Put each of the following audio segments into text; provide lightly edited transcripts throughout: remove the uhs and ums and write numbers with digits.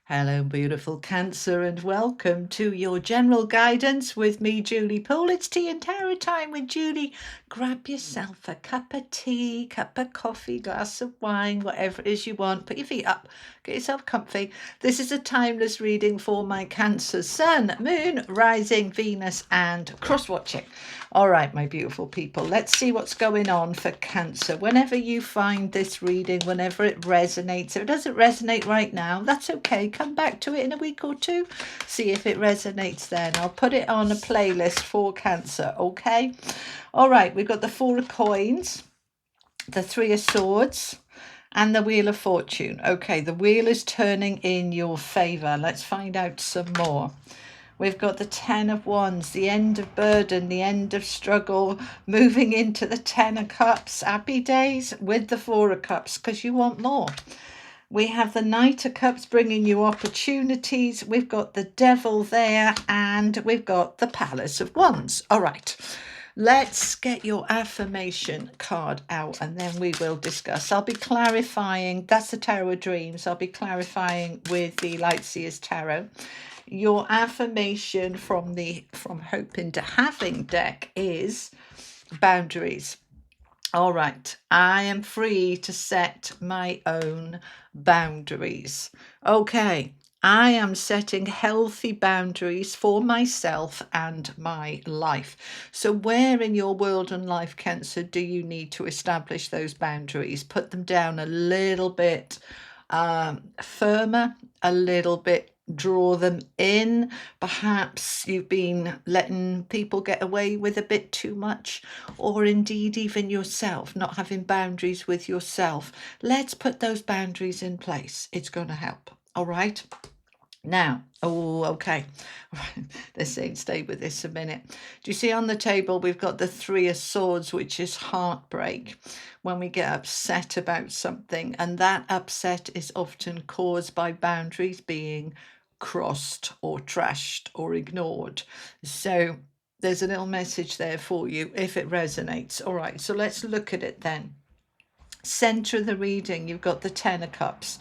Hello, beautiful Cancer, and welcome to your general guidance with me, Julie Poole. It's tea and tarot time with Julie. Grab yourself a cup of tea, cup of coffee, glass of wine, whatever it is you want. Put your feet up, get yourself comfy. This is a timeless reading for my Cancer Sun, Moon, Rising, Venus, and cross-watching. All right, my beautiful people, let's see what's going on for Cancer. Whenever you find this reading, whenever it resonates, if it doesn't resonate right now, that's okay. Come back to it in a week or two, see if it resonates then. I'll put it on a playlist for Cancer, okay? All right, we've got the Four of Coins, the Three of Swords, and the Wheel of Fortune. Okay, the wheel is turning in your favour. Let's find out some more. We've got the Ten of Wands, the end of burden, the end of struggle, moving into the Ten of Cups. Happy days with the Four of Cups because you want more. We have the Knight of Cups bringing you opportunities. We've got the Devil there, and we've got the Palace of Wands. All right, let's get your affirmation card out, and then we will discuss. I'll be clarifying. That's the Tarot of Dreams. I'll be clarifying with the Lightseers Tarot. Your affirmation from Hope into Having deck is boundaries. All right, I am free to set my own boundaries. Okay, I am setting healthy boundaries for myself and my life. So where in your world and life, Cancer, do you need to establish those boundaries? Put them down a little bit firmer, a little bit, draw them in. Perhaps you've been letting people get away with a bit too much, or indeed even yourself, not having boundaries with yourself. Let's put those boundaries in place. It's going to help. All right. Now, okay. They're saying stay with this a minute. Do you see on the table we've got the Three of Swords, which is heartbreak, when we get upset about something, and that upset is often caused by boundaries being crossed or trashed or ignored. So there's a little message there for you if it resonates. All right, so let's look at it then. Center of the reading, you've got the Ten of Cups,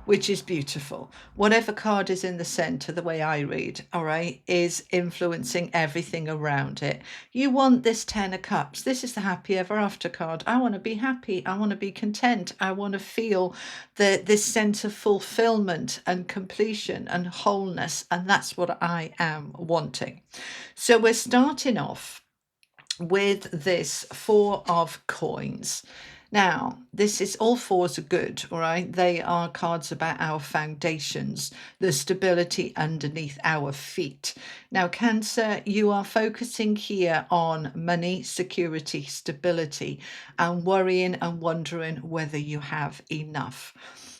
which is beautiful. Whatever card is in the center, the way I read, all right, is influencing everything around it. You want this Ten of Cups. This is the happy ever after card. I want to be happy. I want to be content. I want to feel this sense of fulfillment and completion and wholeness. And that's what I am wanting. So we're starting off with this Four of Coins. Now, this is all fours are good, all right? They are cards about our foundations, the stability underneath our feet. Now, Cancer, you are focusing here on money, security, stability, and worrying and wondering whether you have enough.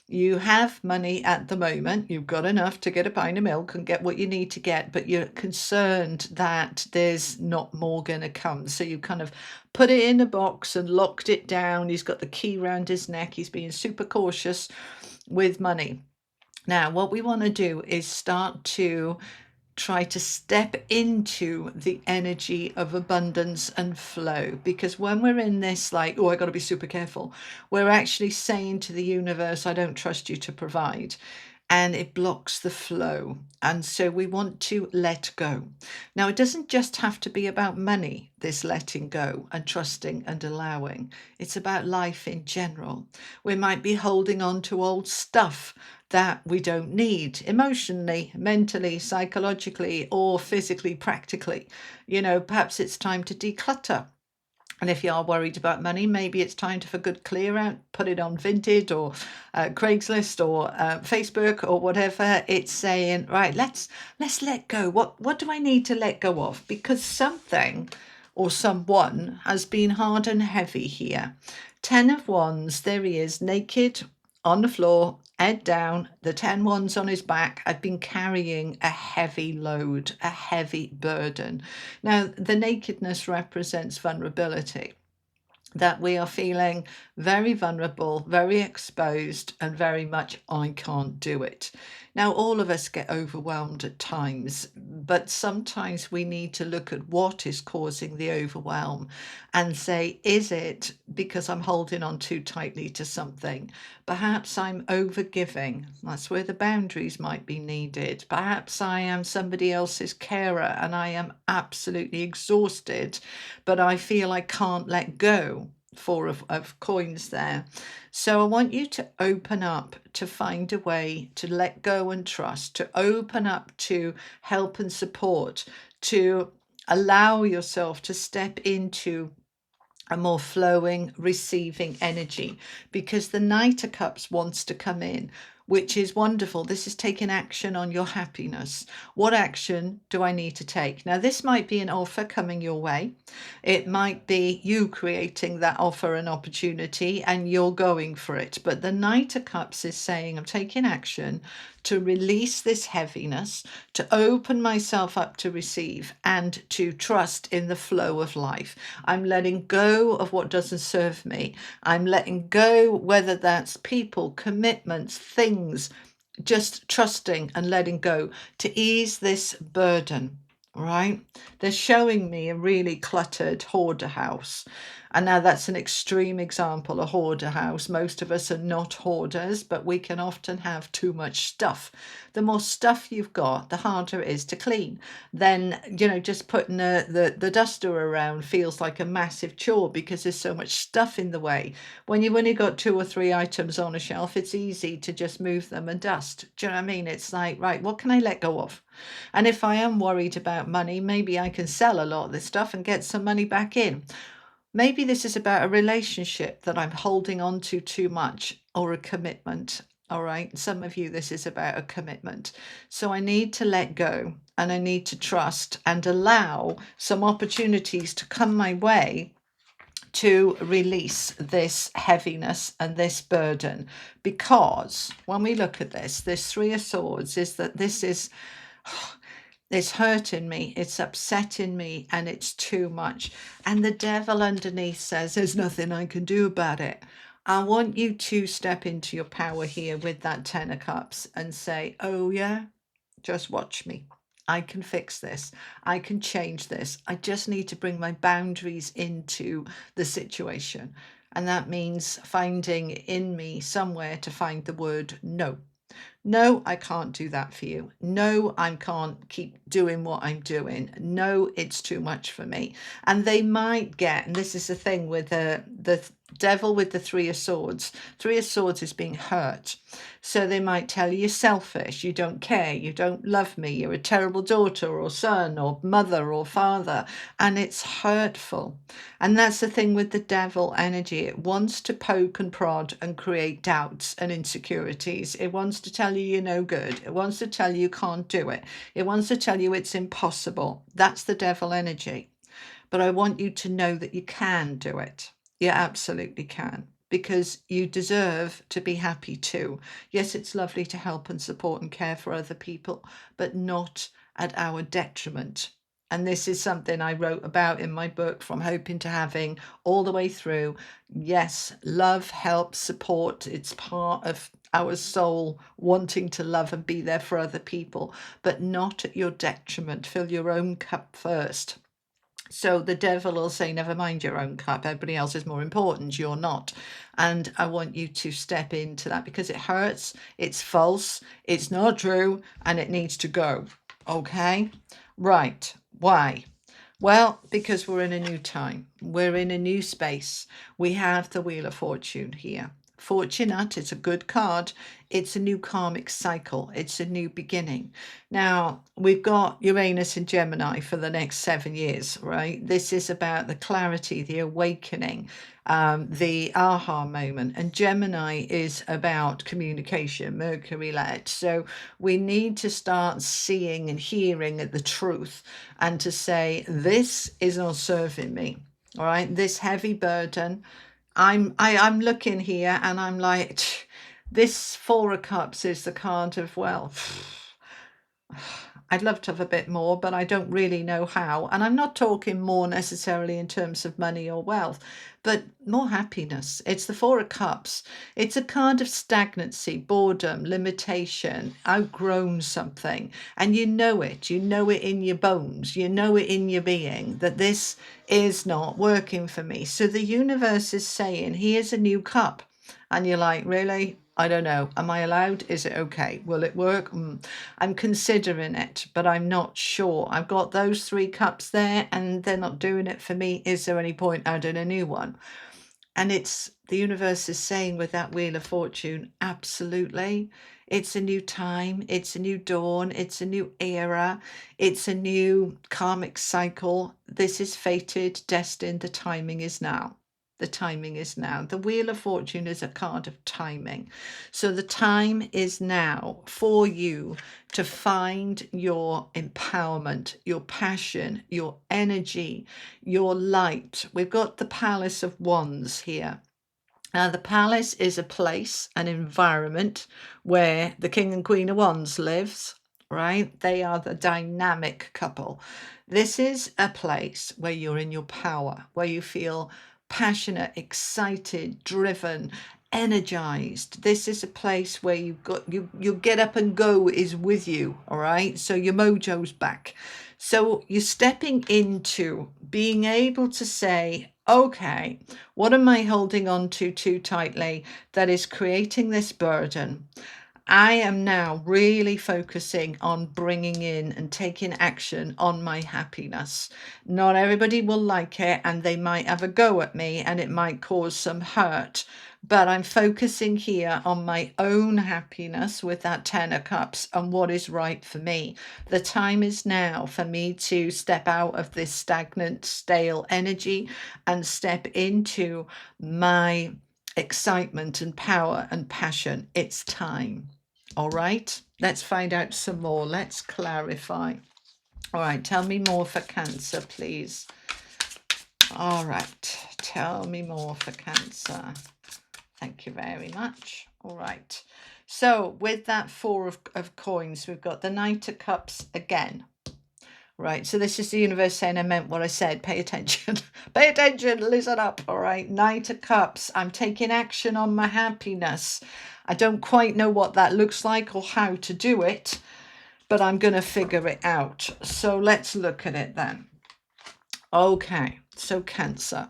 You have money at the moment. You've got enough to get a pint of milk and get what you need to get, but you're concerned that there's not more going to come. So you kind of put it in a box and locked it down. He's got the key around his neck. He's being super cautious with money. Now, what we want to do is start to try to step into the energy of abundance and flow, because when we're in this like, oh, I got to be super careful, we're actually saying to the universe, I don't trust you to provide, and it blocks the flow. And so we want to let go. Now, it doesn't just have to be about money, this letting go and trusting and allowing. It's about life in general. We might be holding on to old stuff that we don't need emotionally, mentally, psychologically, or physically, practically. You know, perhaps it's time to declutter. And if you are worried about money, maybe it's time to, for good clear out, put it on Vinted or Craigslist or Facebook or whatever. It's saying, right, let's let go. What do I need to let go of? Because something or someone has been hard and heavy here. Ten of Wands, there he is, naked on the floor, head down, the 10 wands on his back. I've been carrying a heavy load, a heavy burden. Now, the nakedness represents vulnerability, that we are feeling very vulnerable, very exposed, and very much, I can't do it. Now, all of us get overwhelmed at times, but sometimes we need to look at what is causing the overwhelm and say, is it because I'm holding on too tightly to something? Perhaps I'm overgiving. That's where the boundaries might be needed. Perhaps I am somebody else's carer and I am absolutely exhausted, but I feel I can't let go. Four of coins there. So I want you to open up to find a way to let go and trust, to open up to help and support, to allow yourself to step into a more flowing, receiving energy, because the Knight of Cups wants to come in, which is wonderful. This is taking action on your happiness. What action do I need to take? Now, this might be an offer coming your way. It might be you creating that offer and opportunity and you're going for it. But the Knight of Cups is saying, I'm taking action to release this heaviness, to open myself up to receive and to trust in the flow of life. I'm letting go of what doesn't serve me. I'm letting go, whether that's people, commitments, things, just trusting and letting go to ease this burden. Right? They're showing me a really cluttered hoarder house. And now that's an extreme example, a hoarder house. Most of us are not hoarders, but we can often have too much stuff. The more stuff you've got, the harder it is to clean. Then, just putting the duster around feels like a massive chore because there's so much stuff in the way. When you've only got 2 or 3 items on a shelf, it's easy to just move them and dust. Do you know what I mean? It's like, right, what can I let go of? And if I am worried about money, maybe I can sell a lot of this stuff and get some money back in. Maybe this is about a relationship that I'm holding on to too much, or a commitment. All right. Some of you, this is about a commitment. So I need to let go and I need to trust and allow some opportunities to come my way to release this heaviness and this burden. Because when we look at this 3 of Swords is that this is it's hurting me, it's upsetting me, and it's too much. And the devil underneath says, there's nothing I can do about it. I want you to step into your power here with that 10 of Cups and say, oh yeah, just watch me. I can fix this. I can change this. I just need to bring my boundaries into the situation. And that means finding in me somewhere to find the word no. No, I can't do that for you. No, I can't keep doing what I'm doing. No, it's too much for me. And they might get, and this is the thing with the devil with the 3 of Swords. 3 of Swords is being hurt. So they might tell you you're selfish, you don't care, you don't love me, you're a terrible daughter or son or mother or father. And it's hurtful. And that's the thing with the devil energy. It wants to poke and prod and create doubts and insecurities. It wants to tell you you're no good. It wants to tell you you can't do it. It wants to tell you it's impossible. That's the devil energy. But I want you to know that you can do it. You absolutely can, because you deserve to be happy too. Yes, it's lovely to help and support and care for other people, but not at our detriment. And this is something I wrote about in my book, From Hoping to Having, all the way through. Yes, love, help, support. It's part of our soul wanting to love and be there for other people, but not at your detriment. Fill your own cup first. So the devil will say, never mind your own cup. Everybody else is more important. You're not. And I want you to step into that because it hurts. It's false. It's not true. And it needs to go. Okay. Right. Why? Well, because we're in a new time. We're in a new space. We have the Wheel of Fortune here. Fortunate, it's a good card. It's a new karmic cycle. It's a new beginning. Now, we've got Uranus and Gemini for the next 7 years, right? This is about the clarity, the awakening, the aha moment. And Gemini is about communication, Mercury-led. So we need to start seeing and hearing the truth and to say, this is not serving me, all right? This heavy burden, I'm looking here and I'm like, this 4 of Cups is the card of, well, I'd love to have a bit more, but I don't really know how. And I'm not talking more necessarily in terms of money or wealth, but more happiness. It's the Four of Cups. It's a card of stagnancy, boredom, limitation, outgrown something. And you know it. You know it in your bones. You know it in your being that this is not working for me. So the universe is saying, here's a new cup. And you're like, really? I don't know. Am I allowed? Is it okay? Will it work? I'm considering it, but I'm not sure. I've got those 3 cups there and they're not doing it for me. Is there any point adding a new one? And it's the universe is saying with that Wheel of Fortune, absolutely. It's a new time. It's a new dawn. It's a new era. It's a new karmic cycle. This is fated, destined. The timing is now. The timing is now. The Wheel of Fortune is a card of timing. So the time is now for you to find your empowerment, your passion, your energy, your light. We've got the Palace of Wands here. Now, the palace is a place, an environment where the King and Queen of Wands lives, right? They are the dynamic couple. This is a place where you're in your power, where you feel passionate, excited, driven, energized. This is a place where you've got you get up and go is with you, all right? So your mojo's back. So you're stepping into being able to say, okay, what am I holding on to too tightly that is creating this burden? I am now really focusing on bringing in and taking action on my happiness. Not everybody will like it and they might have a go at me and it might cause some hurt. But I'm focusing here on my own happiness with that 10 of Cups and what is right for me. The time is now for me to step out of this stagnant, stale energy and step into my excitement and power and passion. It's time. All right, let's find out some more. Let's clarify. All right, tell me more for Cancer, please. All right, tell me more for Cancer. Thank you very much. All right, so with that 4 of coins, we've got the Knight of Cups again. Right, so this is the universe saying I meant what I said. Pay attention. Pay attention. Listen up. All right, Knight of Cups. I'm taking action on my happiness. I don't quite know what that looks like or how to do it, but I'm going to figure it out. So let's look at it then. Okay, so Cancer.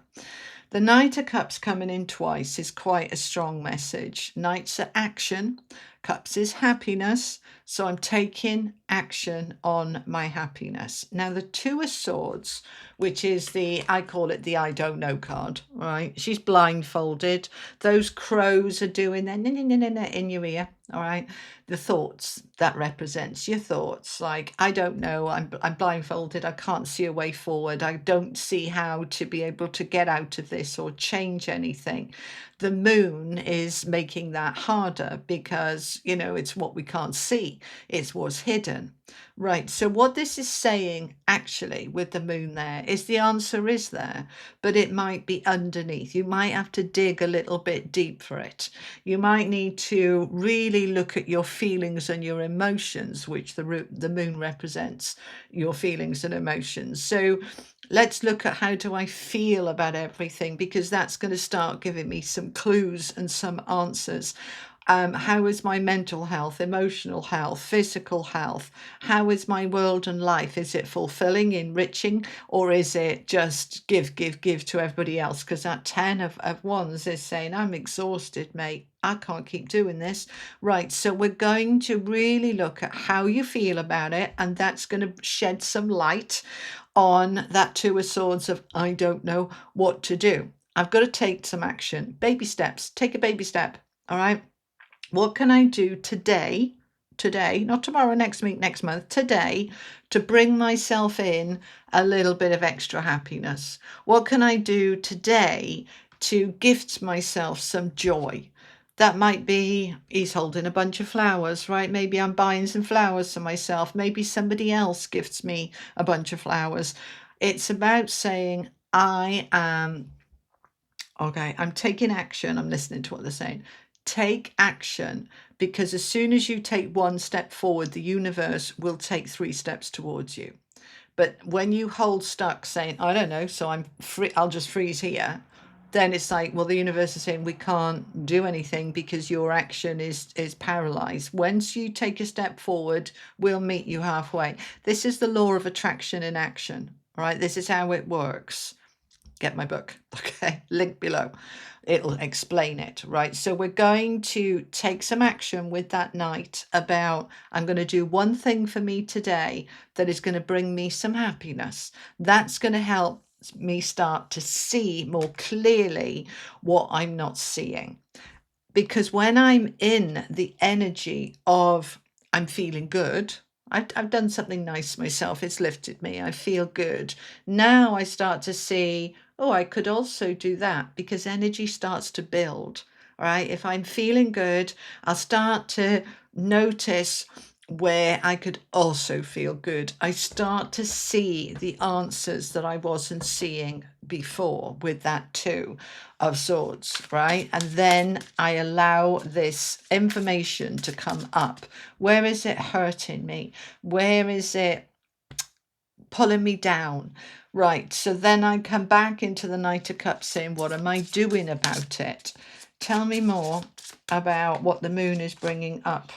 The Knight of Cups coming in twice is quite a strong message. Knights are action. Cups is happiness. So I'm taking action on my happiness. Now the 2 of Swords, which is I call it the I don't know card, right? She's blindfolded. Those crows are doing their in your ear, all right? The thoughts, that represents your thoughts. Like, I don't know, I'm blindfolded. I can't see a way forward. I don't see how to be able to get out of this or change anything. The moon is making that harder because, you know, it's what we can't see. It's what's hidden. Right. So what this is saying actually with the moon there is the answer is there, but it might be underneath. You might have to dig a little bit deep for it. You might need to really look at your feelings and your emotions, which the moon represents your feelings and emotions. So let's look at how do I feel about everything, because that's going to start giving me some clues and some answers. How is my mental health, emotional health, physical health? How is my world and life? Is it fulfilling, enriching, or is it just give to everybody else? Because that 10 of Wands is saying, I'm exhausted, mate. I can't keep doing this. Right, so we're going to really look at how you feel about it, and that's going to shed some light on that 2 of Swords of I don't know what to do. I've got to take some action. Baby steps. Take a baby step. All right. What can I do today, not tomorrow, next week, next month, today, to bring myself in a little bit of extra happiness? What can I do today to gift myself some joy? That might be, he's holding a bunch of flowers, right? Maybe I'm buying some flowers for myself. Maybe somebody else gifts me a bunch of flowers. It's about saying, I am, okay, I'm taking action. I'm listening to what they're saying. Take action because as soon as you take one step forward, the universe will take 3 steps towards you. But when you hold stuck saying, I don't know, so I'm free, I'll just freeze here, then it's like, well, the universe is saying we can't do anything because your action is paralyzed. Once you take a step forward, we'll meet you halfway. This is the law of attraction in action, right? This is how it works. Get my book, okay? Link below. It'll explain it, right? So we're going to take some action with that night about, I'm going to do one thing for me today that is going to bring me some happiness. That's going to help me start to see more clearly what I'm not seeing. Because when I'm in the energy of I'm feeling good, I've done something nice myself, it's lifted me, I feel good. Now I start to see, oh, I could also do that, because energy starts to build, right? If I'm feeling good, I'll start to notice where I could also feel good. I start to see the answers that I wasn't seeing before with that 2 of swords, right? And then I allow this information to come up. Where is it hurting me? Where is it pulling me down? Right, so then I come back into the Knight of Cups saying, what am I doing about it? Tell me more about what the moon is bringing up.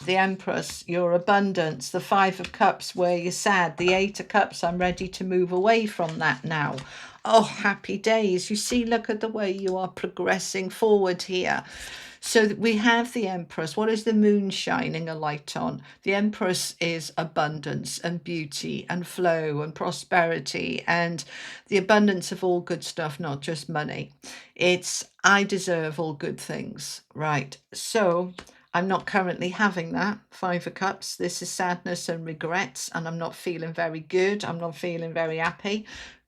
The Empress, your abundance. The 5 of Cups, where you're sad. The 8 of Cups, I'm ready to move away from that now. Oh, happy days. You see, look at the way you are progressing forward here. So we have the Empress. What is the moon shining a light on? The Empress is abundance and beauty and flow and prosperity and the abundance of all good stuff, not just money. It's, I deserve all good things, right? So I'm not currently having that. 5 of Cups. This is sadness and regrets, and I'm not feeling very good. I'm not feeling very happy.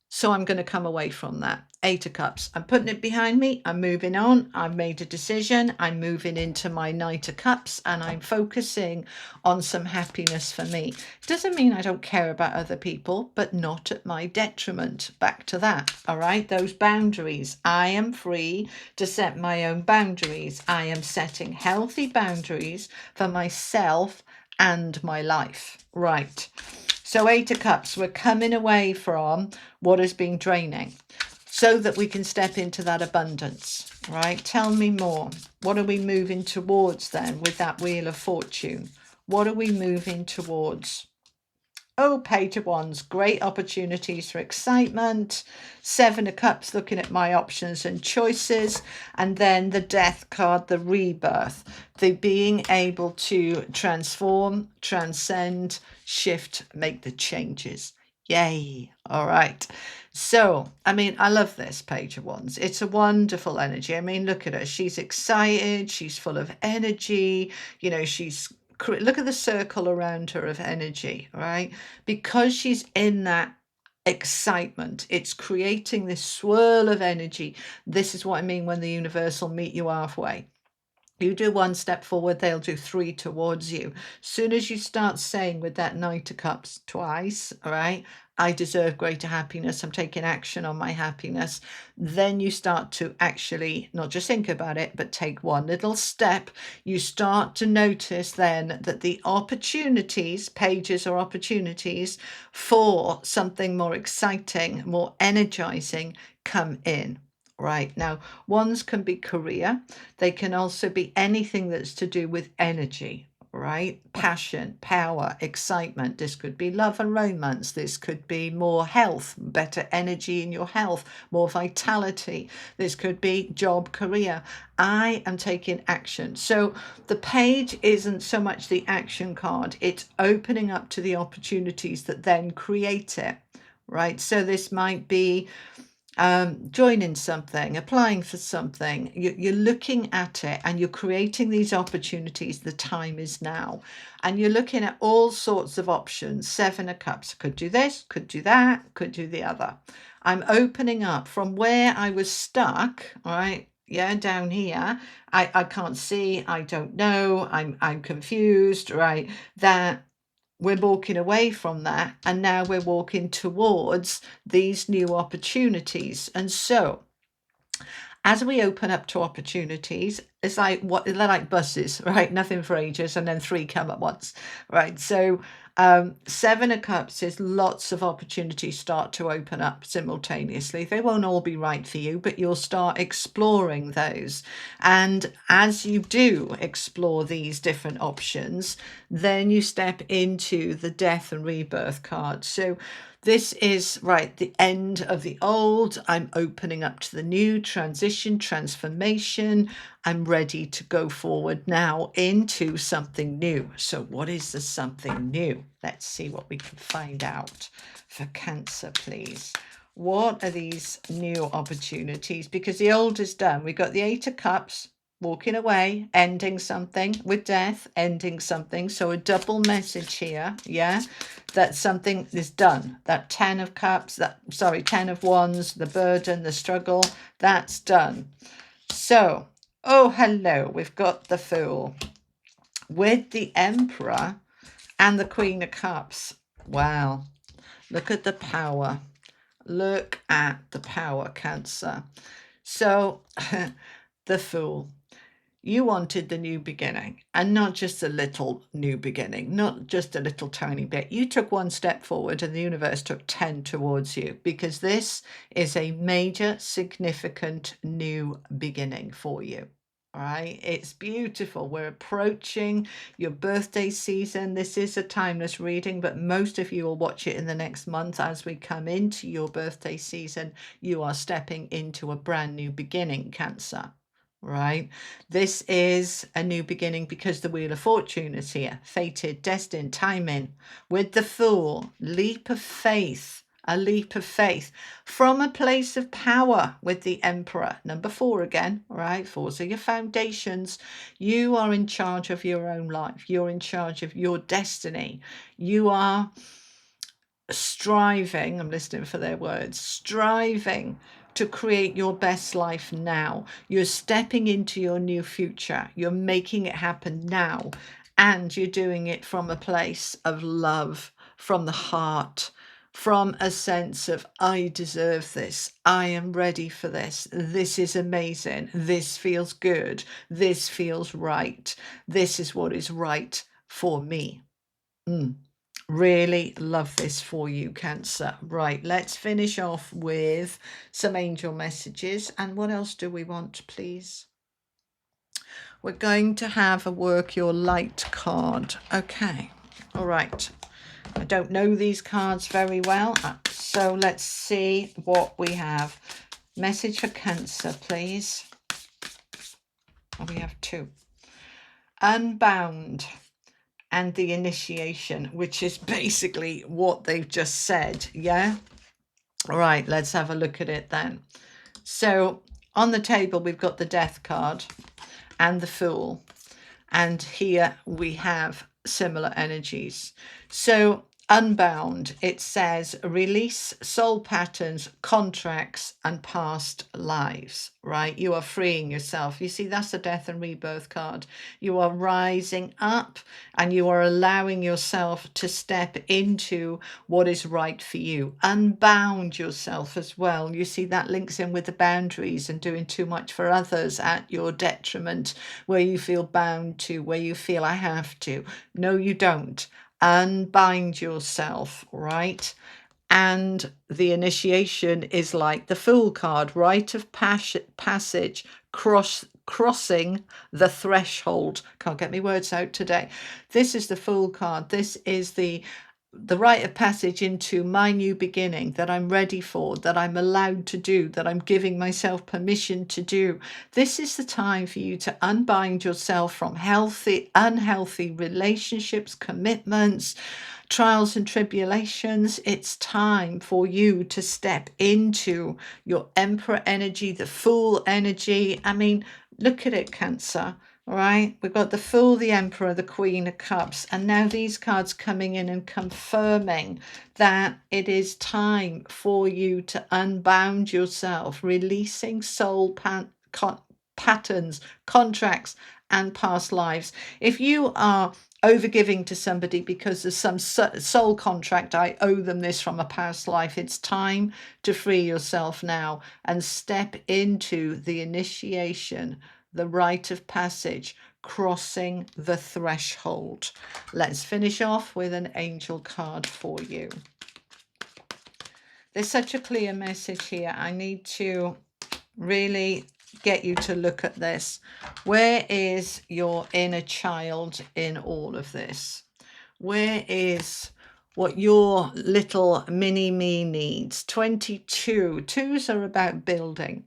So I'm going to come away from that. 8 of Cups. I'm putting it behind me. I'm moving on. I've made a decision. I'm moving into my Knight of Cups, and I'm focusing on some happiness for me. Doesn't mean I don't care about other people, but not at my detriment. Back to that. All right. Those boundaries. I am free to set my own boundaries. I am setting healthy boundaries for myself and my life. Right. So 8 of Cups, we're coming away from what has been draining so that we can step into that abundance, right? Tell me more. What are we moving towards then with that Wheel of Fortune? What are we moving towards? Oh, Page of Wands, great opportunities for excitement. 7 of Cups, looking at my options and choices. And then the Death card, the rebirth, the being able to transform, transcend, shift, make the changes. Yay. All right. So, I mean, I love this Page of Wands. It's a wonderful energy. I mean, look at her. She's excited. She's full of energy. You know, look at the circle around her of energy, right? Because she's in that excitement, it's creating this swirl of energy. This is what I mean when the universe will meet you halfway. You do 1 step forward, they'll do 3 towards you. Soon as you start saying with that Knight of Cups twice, all right, I deserve greater happiness, I'm taking action on my happiness, then you start to actually not just think about it, but take 1 little step. You start to notice then that the opportunities, pages or opportunities for something more exciting, more energizing come in. Right now, ones can be career. They can also be anything that's to do with energy, right? Passion, power, excitement. This could be love and romance. This could be more health, better energy in your health, more vitality. This could be job, career. I am taking action. So the page isn't so much the action card. It's opening up to the opportunities that then create it, right? So this might be joining something, applying for something. You're looking at it and you're creating these opportunities. The time is now. And you're looking at all sorts of options. 7 of Cups. Could do this, could do that, could do the other. I'm opening up from where I was stuck, right? Yeah, down here. I can't see, I don't know, I'm confused, right? That we're walking away from that, and now we're walking towards these new opportunities. And so as we open up to opportunities, It's like what they're like buses, right? Nothing for ages, and then 3 come at once, right? So 7 of Cups is lots of opportunities start to open up simultaneously. They won't all be right for you, but you'll start exploring those. And as you do explore these different options, then you step into the Death and Rebirth card. So this is right, the end of the old. I'm opening up to the new, transition, transformation. I'm ready to go forward now into something new. So what is the something new? Let's see what we can find out for Cancer, please. What are these new opportunities? Because the old is done. We've got the 8 of Cups, walking away, ending something with death, ending something. So a double message here, yeah, that something is done. That 10 of Cups, 10 of Wands, the burden, the struggle, that's done. So, oh, hello, we've got the Fool with the Emperor and the Queen of Cups. Wow, look at the power. Look at the power, Cancer. So, the Fool. You wanted the new beginning, and not just a little new beginning, not just a little tiny bit. You took 1 step forward and the universe took 10 towards you, because this is a major, significant new beginning for you. All right, it's beautiful. We're approaching your birthday season. This is a timeless reading, but most of you will watch it in the next month. As we come into your birthday season, you are stepping into a brand new beginning, Cancer. Right, this is a new beginning because the Wheel of Fortune is here, fated, destined, timing. With the Fool, leap of faith, a leap of faith from a place of power with the Emperor. Number 4 again, right? 4s are your foundations. You are in charge of your own life. You're in charge of your destiny. You are striving, I'm listening for their words, striving to create your best life now. You're stepping into your new future. You're making it happen now. And you're doing it from a place of love, from the heart, from a sense of, I deserve this. I am ready for this. This is amazing. This feels good. This feels right. This is what is right for me. Really love this for you, Cancer. Right, let's finish off with some angel messages. And what else do we want, please? We're going to have a work your light card. Okay, all right. I don't know these cards very well, so let's see what we have. Message for Cancer, please. Oh, we have 2. Unbound and the initiation, which is basically what they've just said. Yeah. All right, let's have a look at it then. So on the table, we've got the Death card and the Fool. And here we have similar energies. So Unbound, it says release soul patterns, contracts, and past lives, right? You are freeing yourself. You see, that's the Death and Rebirth card. You are rising up and you are allowing yourself to step into what is right for you. Unbound yourself as well. You see, that links in with the boundaries and doing too much for others at your detriment, where you feel bound to, where you feel I have to. No, you don't. Unbind yourself, right? And the initiation is like the Fool card, rite of passage, crossing the threshold. Can't get my words out today. This is the Fool card. This is the rite of passage into my new beginning that I'm ready for, that I'm allowed to do, that I'm giving myself permission to do. This is the time for you to unbind yourself from unhealthy relationships, commitments, trials and tribulations. It's time for you to step into your Emperor energy, the Fool energy. I mean, look at it, Cancer. All right, we've got the Fool, the Emperor, the Queen of Cups, and now these cards coming in and confirming that it is time for you to unbound yourself, releasing soul patterns, contracts, and past lives. If you are overgiving to somebody because there's some soul contract, I owe them this from a past life, it's time to free yourself now and step into the initiation, the rite of passage, crossing the threshold. Let's finish off with an angel card for you. There's such a clear message here. I need to really get you to look at this. Where is your inner child in all of this? Where is what your little mini me needs? 22. Twos are about building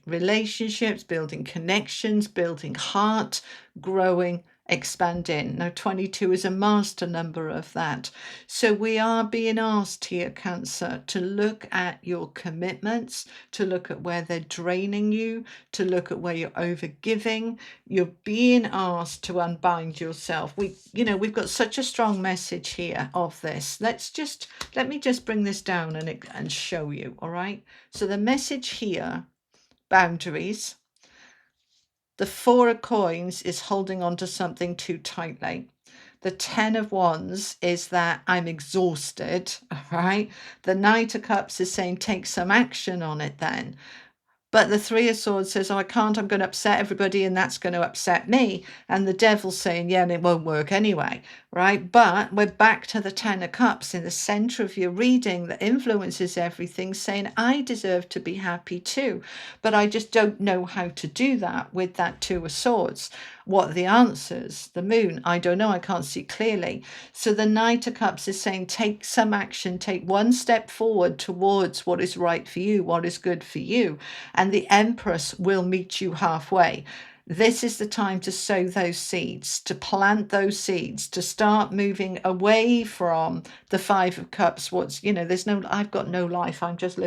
relationships, building connections, building heart, growing, expanding. Now 22 is a master number of that. So we are being asked here, Cancer, to look at your commitments, to look at where they're draining you, to look at where you're overgiving. You're being asked to unbind yourself. We've got such a strong message here of this. Let me just bring this down and show you. All right. So the message here, boundaries. The 4 of coins is holding on to something too tightly. The 10 of wands is that I'm exhausted, all right? The Knight of Cups is saying take some action on it then. But the 3 of Swords says, oh, I can't, I'm going to upset everybody and that's going to upset me. And the Devil's saying, yeah, and it won't work anyway, right? But we're back to the 10 of Cups in the center of your reading that influences everything, saying, I deserve to be happy too. But I just don't know how to do that with that 2 of Swords. What are the answers? The Moon, I don't know, I can't see clearly. So the Knight of Cups is saying, take some action, take one step forward towards what is right for you, what is good for you. And the Empress will meet you halfway. This is the time to sow those seeds, to plant those seeds, to start moving away from the 5 of Cups. I've got no life. I'm just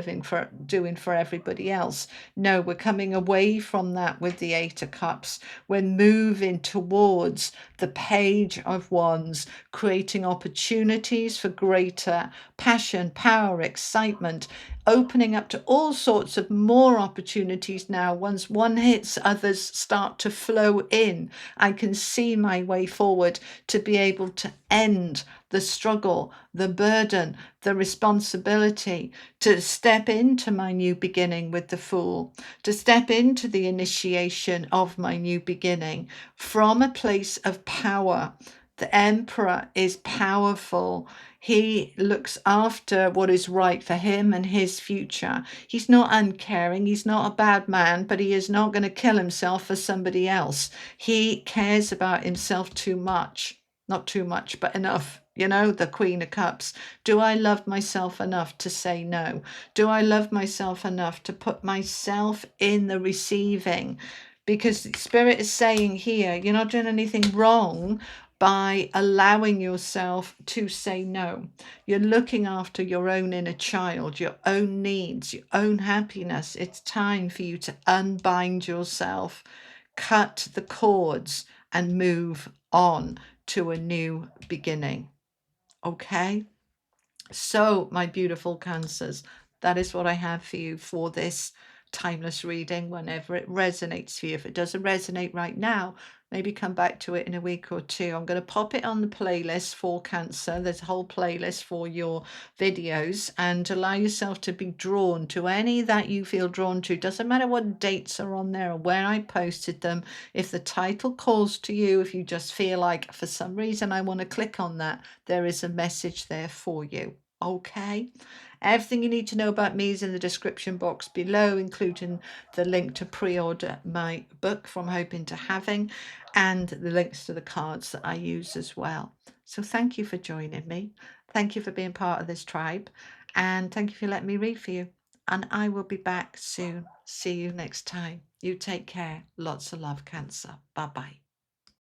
doing for everybody else. No, we're coming away from that with the 8 of Cups. We're moving towards the Page of Wands, creating opportunities for greater passion, power, excitement, opening up to all sorts of more opportunities now. Once one hits, others start to flow in. I can see my way forward to be able to end the struggle, the burden, the responsibility, to step into my new beginning with the Fool, to step into the initiation of my new beginning from a place of power. The Emperor is powerful. He looks after what is right for him and his future. He's not uncaring. He's not a bad man, but he is not going to kill himself for somebody else. He cares about himself too much. Not too much, but enough. The Queen of Cups. Do I love myself enough to say no? Do I love myself enough to put myself in the receiving? Because Spirit is saying here, you're not doing anything wrong by allowing yourself to say no. You're looking after your own inner child, your own needs, your own happiness. It's time for you to unbind yourself, cut the cords, and move on to a new beginning. Okay? So, my beautiful Cancers, that is what I have for you for this timeless reading whenever it resonates for you. If it doesn't resonate right now, maybe come back to it in a week or two. I'm going to pop it on the playlist for Cancer. There's a whole playlist for your videos, and allow yourself to be drawn to any that you feel drawn to. Doesn't matter what dates are on there or where I posted them. If the title calls to you, if you just feel like for some reason I want to click on that, there is a message there for you. Okay? Everything you need to know about me is in the description box below, including the link to pre-order my book From Hoping to Having, and the links to the cards that I use as well. So thank you for joining me. Thank you for being part of this tribe, and thank you for letting me read for you. And I will be back soon. See you next time. You take care. Lots of love, Cancer. Bye-bye.